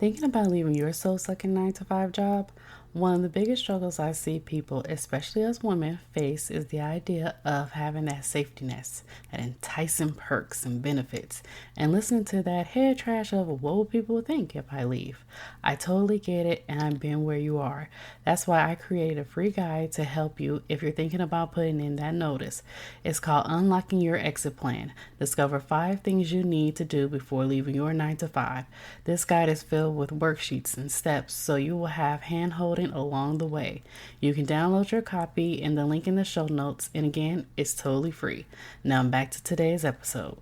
Thinking about leaving your soul-sucking 9 to 5 job, one of the biggest struggles I see people, especially as women, face is the idea of having that safety net, that enticing perks and benefits, and listening to that head trash of what will people think if I leave. I totally get it, and I've been where you are. That's why I created a free guide to help you if you're thinking about putting in that notice. It's called Unlocking Your Exit Plan. Discover 5 things you need to do before leaving your 9 to 5. This guide is filled with worksheets and steps so you will have hand holding along the way. You can download your copy in the link in the show notes, and again, it's totally free. Now back to today's episode.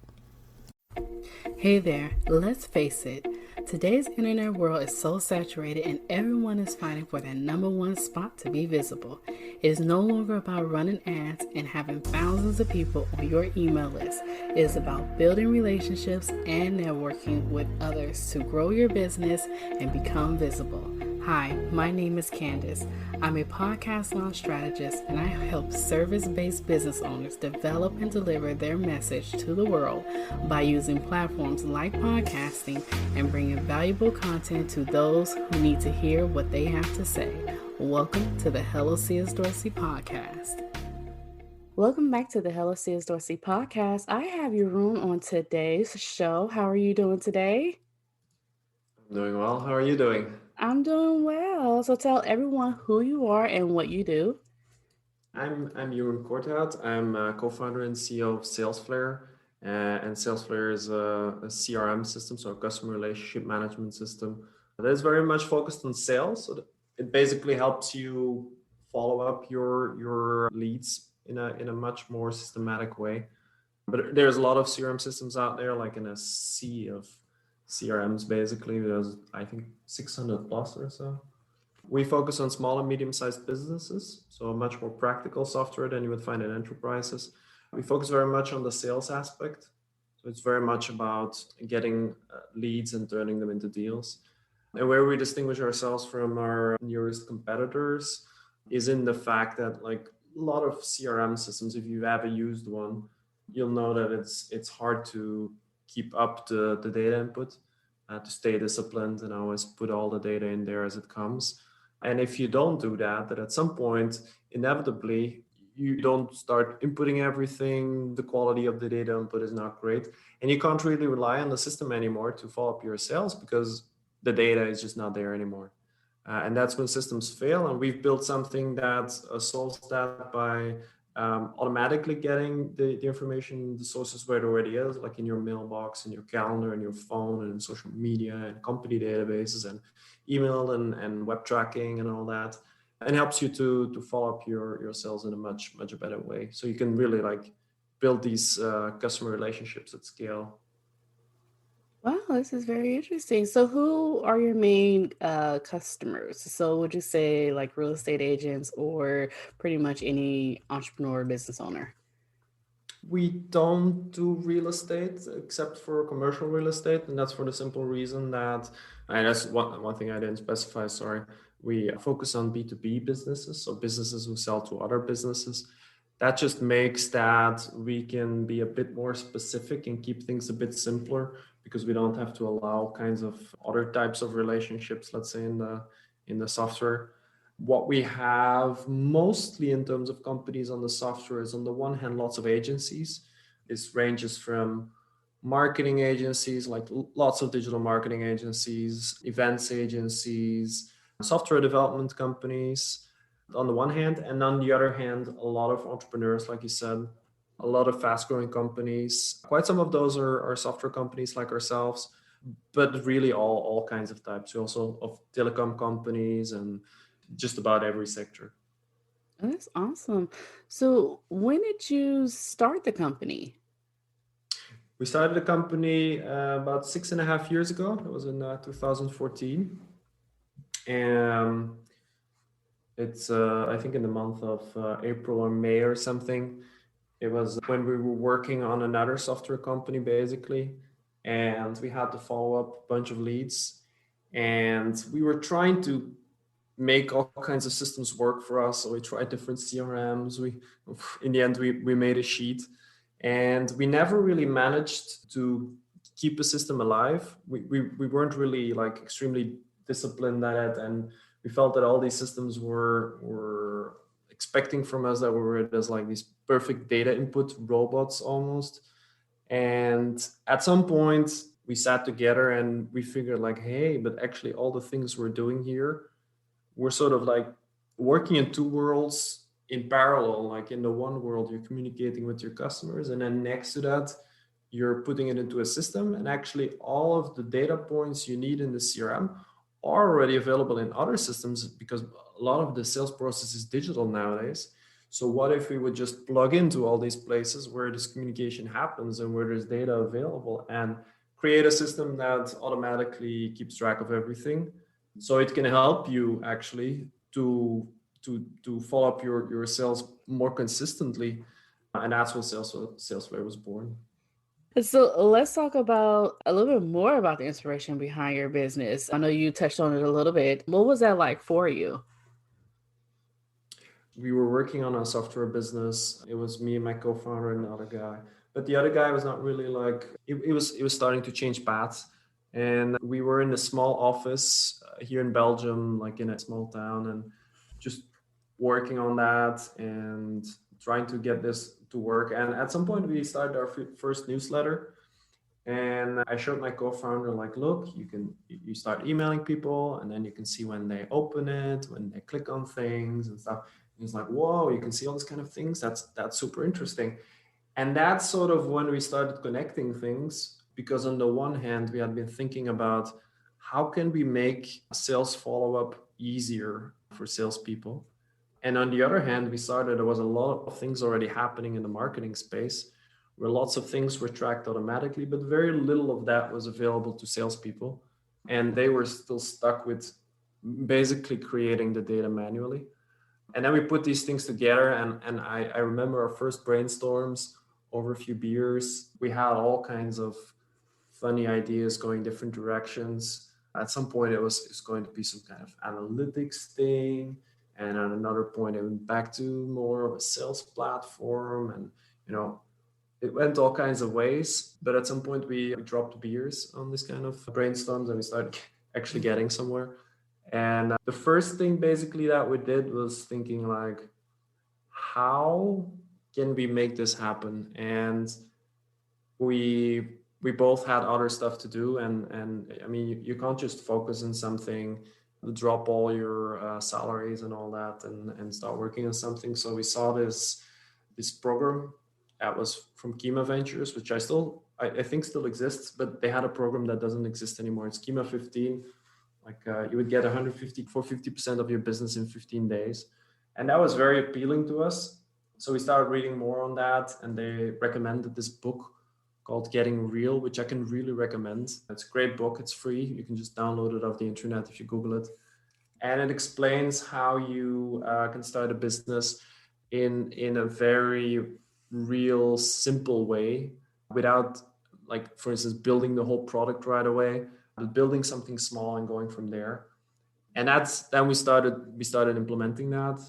Hey there, let's face it. Today's internet world is so saturated and everyone is fighting for that number one spot to be visible. It is no longer about running ads and having thousands of people on your email list. It is about building relationships and networking with others to grow your business and become visible. Hi, my name is Candace. I'm a podcast launch strategist and I help service-based business owners develop and deliver their message to the world by using platforms like podcasting and bringing valuable content to those who need to hear what they have to say. Welcome to the Hello C.S. Dorsey podcast. Welcome back to the Hello C.S. Dorsey podcast. I have Jeroen on today's show. How are you doing today? I'm doing well. How are you doing? I'm doing well. So tell everyone who you are and what you do. I'm Jeroen Corthout. I'm co-founder and CEO of Salesflare. And Salesflare is a CRM system, so a customer relationship management system that is very much focused on sales. So it basically helps you follow up your leads in a much more systematic way. But there's a lot of CRM systems out there, like in a sea of CRMs. Basically, there's I think 600 plus or so. We focus on small and medium-sized businesses, so much more practical software than you would find in enterprises. We focus very much on the sales aspect. So it's very much about getting leads and turning them into deals. And where we distinguish ourselves from our nearest competitors is in the fact that, like a lot of CRM systems, if you've ever used one, you'll know that it's hard to keep up the data input, to stay disciplined and always put all the data in there as it comes. And if you don't do that, that at some point, inevitably, you don't start inputting everything, the quality of the data input is not great. And you can't really rely on the system anymore to follow up your sales because the data is just not there anymore. And that's when systems fail. And we've built something that solves that by automatically getting the information, the sources where it already is, like in your mailbox, in your calendar, in your phone, and in social media, and company databases, and email and web tracking and all that, and helps you to follow up your sales in a much better way. So you can really like build these customer relationships at scale. Wow, this is very interesting. So, who are your main customers? So, would you say like real estate agents or pretty much any entrepreneur or business owner? We don't do real estate except for commercial real estate, and that's for the simple reason that, and that's one thing I didn't specify, sorry. We focus on B2B businesses, so businesses who sell to other businesses. That just makes that we can be a bit more specific and keep things a bit simpler because we don't have to allow kinds of other types of relationships, let's say in the software. What we have mostly in terms of companies on the software is, on the one hand, lots of agencies. This ranges from marketing agencies, like lots of digital marketing agencies, events agencies, software development companies on the one hand, and on the other hand, a lot of entrepreneurs, like you said, a lot of fast growing companies. Quite some of those are software companies like ourselves, but really all kinds of types. We also of telecom companies and just about every sector. Oh, that's awesome. So, when did you start the company? We started the company about 6.5 years ago. It was in 2014. And it's, I think, in the month of April or May or something. It was when we were working on another software company, basically. And we had to follow up a bunch of leads. And we were trying to make all kinds of systems work for us. So we tried different CRMs. In the end, we made a sheet, and we never really managed to keep a system alive. We weren't really like extremely disciplined at it, and we felt that all these systems were expecting from us that we were as like these perfect data input robots almost. And at some point we sat together and we figured like, hey, but actually all the things we're doing here, we're sort of like working in two worlds in parallel. Like in the one world, you're communicating with your customers, and then next to that, you're putting it into a system. And actually, all of the data points you need in the CRM are already available in other systems because a lot of the sales process is digital nowadays. So, what if we would just plug into all these places where this communication happens and where there's data available and create a system that automatically keeps track of everything? So it can help you actually to follow up your sales more consistently, and that's when Salesflare was born. So let's talk about a little bit more about the inspiration behind your business. I know you touched on it a little bit. What was that like for you? We were working on a software business. It was me and my co-founder and another guy, but the other guy was not really like it was starting to change paths. And we were in a small office here in Belgium, like in a small town, and just working on that and trying to get this to work. And at some point we started our first newsletter, and I showed my co-founder like, look, you start emailing people, and then you can see when they open it, when they click on things and stuff. And he's like, whoa, you can see all these kind of things. That's super interesting. And that's sort of when we started connecting things, because on the one hand we had been thinking about how can we make sales follow-up easier for salespeople, and on the other hand we saw that there was a lot of things already happening in the marketing space where lots of things were tracked automatically, but very little of that was available to salespeople. And they were still stuck with basically creating the data manually. And then we put these things together, and I remember our first brainstorms over a few beers. We had all kinds of funny ideas going different directions. At some point, it's going to be some kind of analytics thing, and at another point, it went back to more of a sales platform, and you know, it went all kinds of ways. But at some point, we dropped beers on this kind of brainstorms, and we started actually getting somewhere. And the first thing basically that we did was thinking like, how can we make this happen? And we both had other stuff to do, and I mean you can't just focus on something, drop all your salaries and all that, and start working on something. So we saw this program that was from Kima Ventures, which I think still exists, but they had a program that doesn't exist anymore. It's Kima 15. Like you would get 150 for 50% of your business in 15 days. And that was very appealing to us. So we started reading more on that, and they recommended this book called Getting Real, which I can really recommend. It's a great book. It's free. You can just download it off the internet if you Google it. And it explains how you can start a business in a very real, simple way without, like, for instance, building the whole product right away, but building something small and going from there. And then we started implementing that.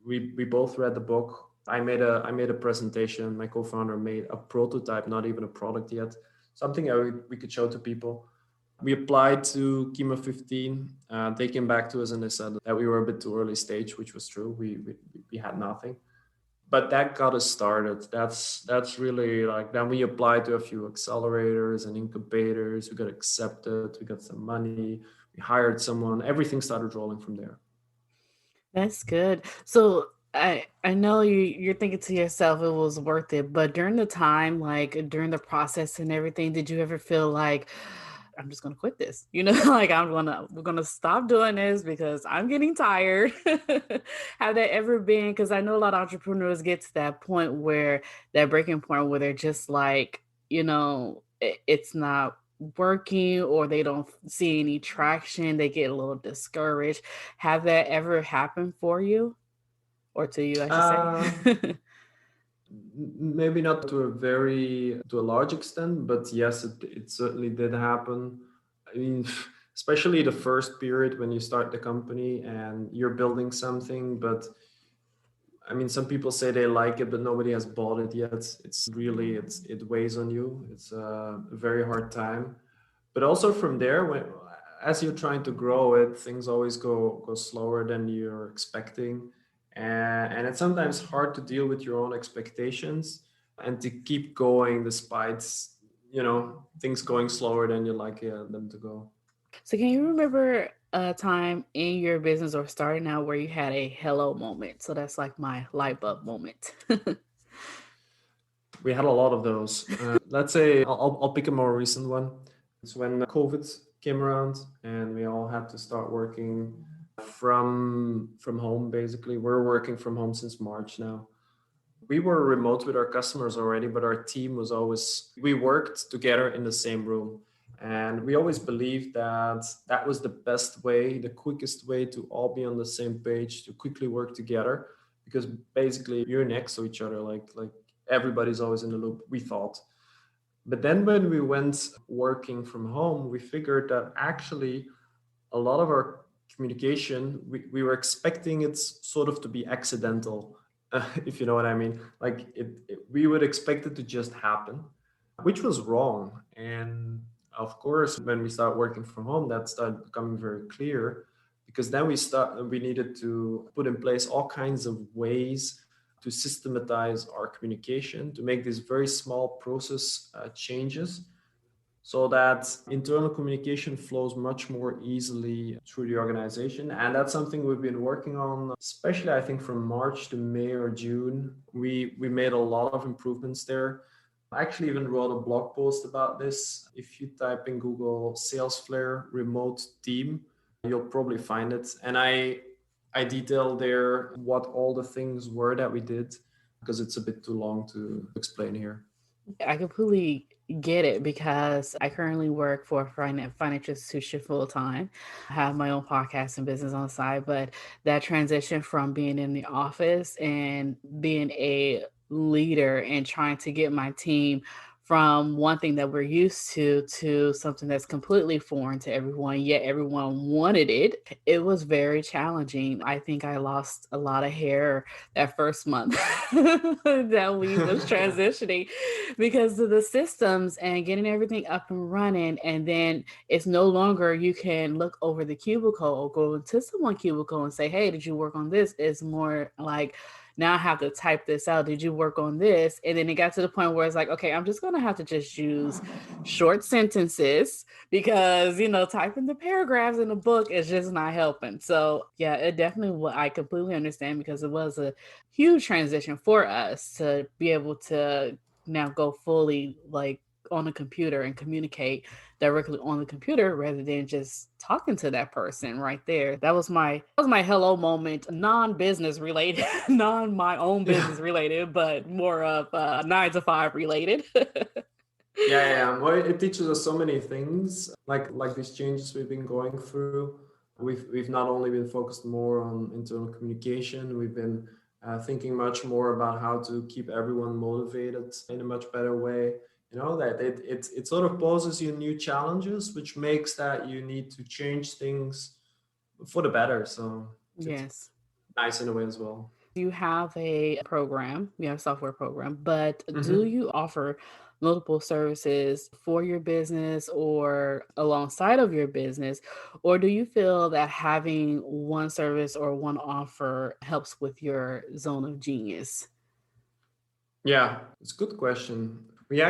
We both read the book. I made a presentation. My co-founder made a prototype, not even a product yet, something that we could show to people. We applied to Kima 15. They came back to us and they said that we were a bit too early stage, which was true. We had nothing, but that got us started. That's really like, then we applied to a few accelerators and incubators. We got accepted. We got some money. We hired someone. Everything started rolling from there. That's good. So I know you're thinking to yourself it was worth it, but during the time, like during the process and everything, did you ever feel like I'm just gonna quit this? You know, like we're gonna stop doing this because I'm getting tired. Have that ever been? Because I know a lot of entrepreneurs get to that point where that breaking point where they're just like, it's not working or they don't see any traction, they get a little discouraged. Have that ever happened for you? Or to you, I should say. Uh, Maybe not to a large extent, but yes, it certainly did happen. I mean, especially the first period when you start the company and you're building something, but I mean, some people say they like it, but nobody has bought it yet. It weighs on you. It's a very hard time. But also from there, as you're trying to grow it, things always go slower than you're expecting, and it's sometimes hard to deal with your own expectations and to keep going despite things going slower than you like them to go. So, can you remember a time in your business or starting out where you had a hello moment? So, that's like my light bulb moment. We had a lot of those. Let's say I'll pick a more recent one. It's when COVID came around and we all had to start working from home. Basically, we're working from home since March now. We were remote with our customers already, but our team was always, we worked together in the same room. And we always believed that that was the best way, the quickest way to all be on the same page, to quickly work together, because basically you're next to each other, like everybody's always in the loop, we thought. But then when we went working from home, we figured that actually a lot of our communication, we were expecting it sort of to be accidental, if you know what I mean. Like we would expect it to just happen, which was wrong. And of course, when we start working from home, that started becoming very clear, because then we needed to put in place all kinds of ways to systematize our communication, to make these very small process changes so that internal communication flows much more easily through the organization. And that's something we've been working on, especially I think from March to May or June. We made a lot of improvements there. I actually even wrote a blog post about this. If you type in Google Salesflare remote team, you'll probably find it. And I detail there what all the things were that we did, because it's a bit too long to explain here. I completely get it because I currently work for a financial institution full time. I have my own podcast and business on the side, but that transition from being in the office and being a leader and trying to get my team from one thing that we're used to something that's completely foreign to everyone, yet everyone wanted it. It was very challenging. I think I lost a lot of hair that first month that we was transitioning because of the systems and getting everything up and running. And then it's no longer you can look over the cubicle or go into someone cubicle and say, hey, did you work on this? It's more like, now I have to type this out. Did you work on this? And then it got to the point where it's like, okay, I'm just going to have to just use short sentences because, typing the paragraphs in the book is just not helping. So, yeah, it definitely, I completely understand because it was a huge transition for us to be able to now go fully like on a computer and communicate directly on the computer rather than just talking to that person right there. That was my hello moment, non-business related, non my own Yeah. business related, but more of 9 to 5 related. Yeah. Well, it teaches us so many things, like these changes we've been going through. We've not only been focused more on internal communication, we've been thinking much more about how to keep everyone motivated in a much better way. That it sort of poses you new challenges, which makes that you need to change things for the better. So it's Yes. nice in a way as well. You have a program, you have a software program, but do Mhm. you offer multiple services for your business or alongside of your business? Or do you feel that having one service or one offer helps with your zone of genius? Yeah, it's a good question. We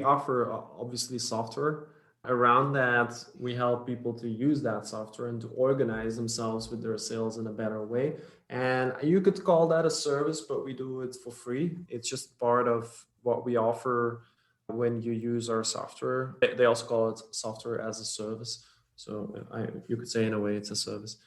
offer obviously software. Around that, we help people to use that software and to organize themselves with their sales in a better way. And you could call that a service, but we do it for free. It's just part of what we offer when you use our software. They also call it software as a service. So you could say in a way it's a service.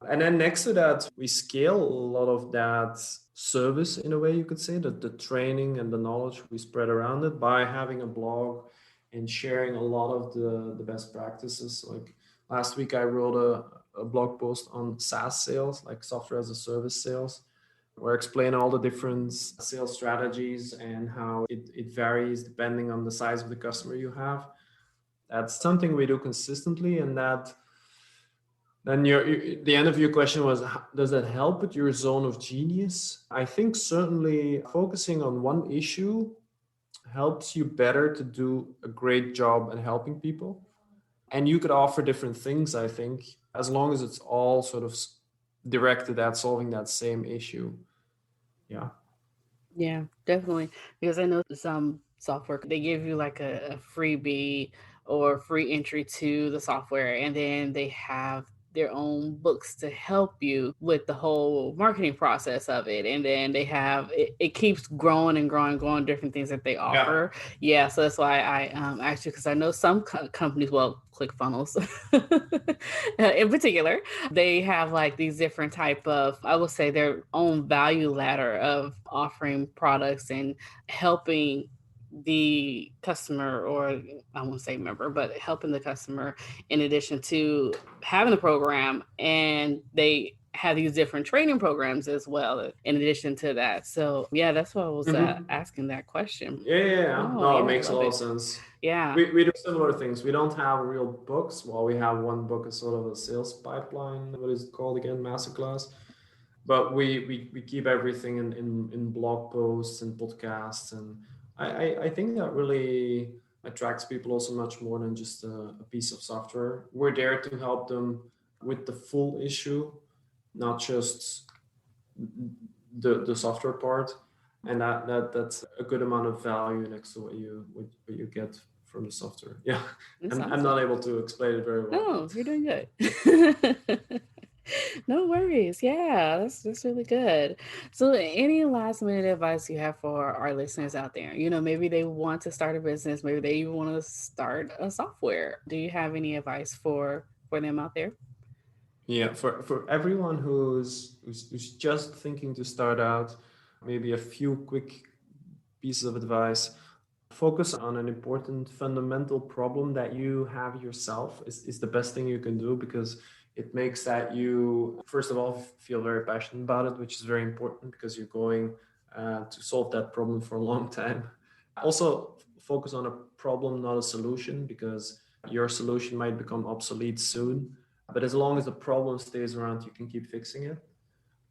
And then next to that, we scale a lot of that service in a way, you could say, that the training and the knowledge we spread around it by having a blog and sharing a lot of the best practices. Like last week, I wrote a blog post on SaaS sales, like software as a service sales, where I explain all the different sales strategies and how it varies depending on the size of the customer you have. That's something we do consistently, and that Then the end of your question was, does that help with your zone of genius? I think certainly focusing on one issue helps you better to do a great job at helping people. And you could offer different things, I think, as long as it's all sort of directed at solving that same issue. Yeah. Yeah, definitely. Because I know some software, they give you like a freebie or free entry to the software, and then they have their own books to help you with the whole marketing process of it. And then they have it keeps growing and growing, growing different things that they Yeah. offer. Yeah, so that's why I actually, because I know some companies, well, ClickFunnels in particular, they have like these different type of, I would say, their own value ladder of offering products and helping the customer, or I won't say member, but helping the customer in addition to having the program. And they have these different training programs as well in addition to that. So yeah, that's why I was Hmm. asking that question. Yeah, yeah, yeah. Oh No, it yeah, I makes a love lot of it. sense. Yeah. We do similar things. We don't have real books. Well, we have one book, is sort of a sales pipeline. What is it called again? Masterclass. But we keep everything in blog posts and podcasts. And I think that really attracts people also much more than just a piece of software. We're there to help them with the full issue, not just the software part, and that's a good amount of value next to what you get from the software. Yeah, It's I'm not awesome. able to explain it very well, No, but you're doing good. No worries. Yeah, that's really good. So, any last minute advice you have for our listeners out there? You know, maybe they want to start a business, maybe they even want to start a software. Do you have any advice for them out there? yeah, for everyone who's just thinking to start out, maybe a few quick pieces of advice. Focus on an important fundamental problem that you have yourself is the best thing you can do, because it makes that you first of all feel very passionate about it, which is very important because you're going to solve that problem for a long time. Also focus on a problem, not a solution, because your solution might become obsolete soon, but as long as the problem stays around, you can keep fixing it.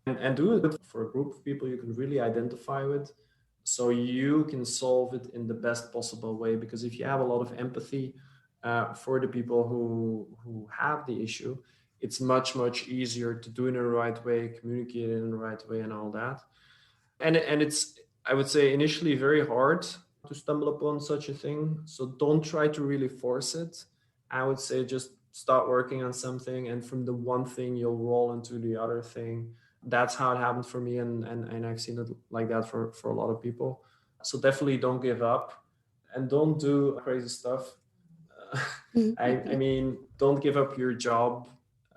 And do it for a group of people you can really identify with, so you can solve it in the best possible way. Because if you have a lot of empathy for the people who have the issue, it's much easier to do it in the right way, communicate it in the right way, and all that. And it's, I would say, initially very hard to stumble upon such a thing, so don't try to really force it. I would say just start working on something, and from the one thing you'll roll into the other thing. That's how it happened for me, and I've seen it like that for a lot of people. So definitely don't give up, and don't do crazy stuff. I mean, don't give up your job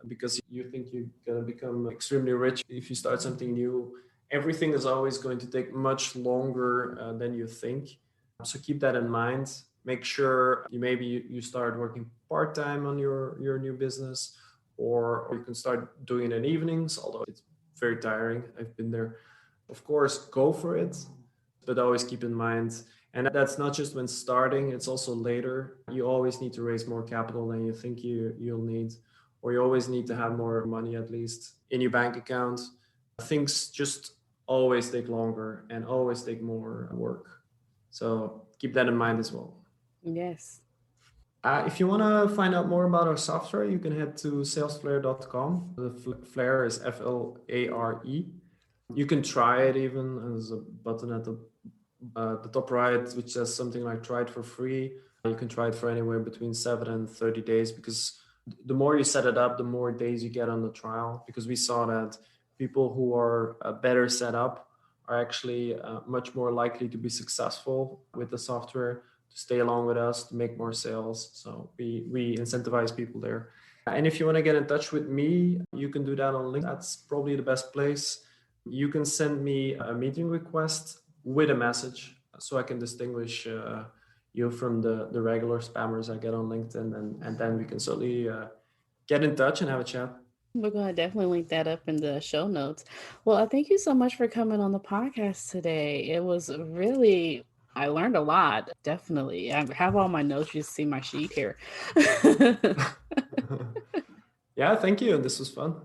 because you think you're going to become extremely rich if you start something new. Everything is always going to take much longer than you think. So keep that in mind. Make sure you start working part time on your new business, or you can start doing it in evenings, although it's very tiring. I've been there. Of course, go for it, but always keep in mind, and that's not just when starting, it's also later. You always need to raise more capital than you think you'll need, or you always need to have more money at least in your bank account. Things just always take longer and always take more work. So keep that in mind as well. Yes. If you want to find out more about our software, you can head to salesflare.com. The Flare is Flare. You can try it even. There's a button at the top right, which says something like try it for free. You can try it for anywhere between 7 and 30 days, because the more you set it up, the more days you get on the trial. Because we saw that people who are better set up are actually much more likely to be successful with the software, to stay along with us, to make more sales. So we incentivize people there. And if you want to get in touch with me, you can do that on LinkedIn. That's probably the best place. You can send me a meeting request with a message, so I can distinguish you from the regular spammers I get on LinkedIn, and then we can certainly get in touch and have a chat. We're going to definitely link that up in the show notes. Well, I thank you so much for coming on the podcast today. It was really, I learned a lot, definitely. I have all my notes. You see my sheet here. Yeah, Yeah, thank you. This was fun.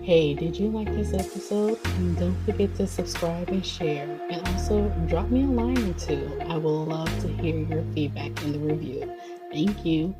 Hey, did you like this episode? And don't forget to subscribe and share. And also drop me a line or two. I will love to hear your feedback in the review. Thank you.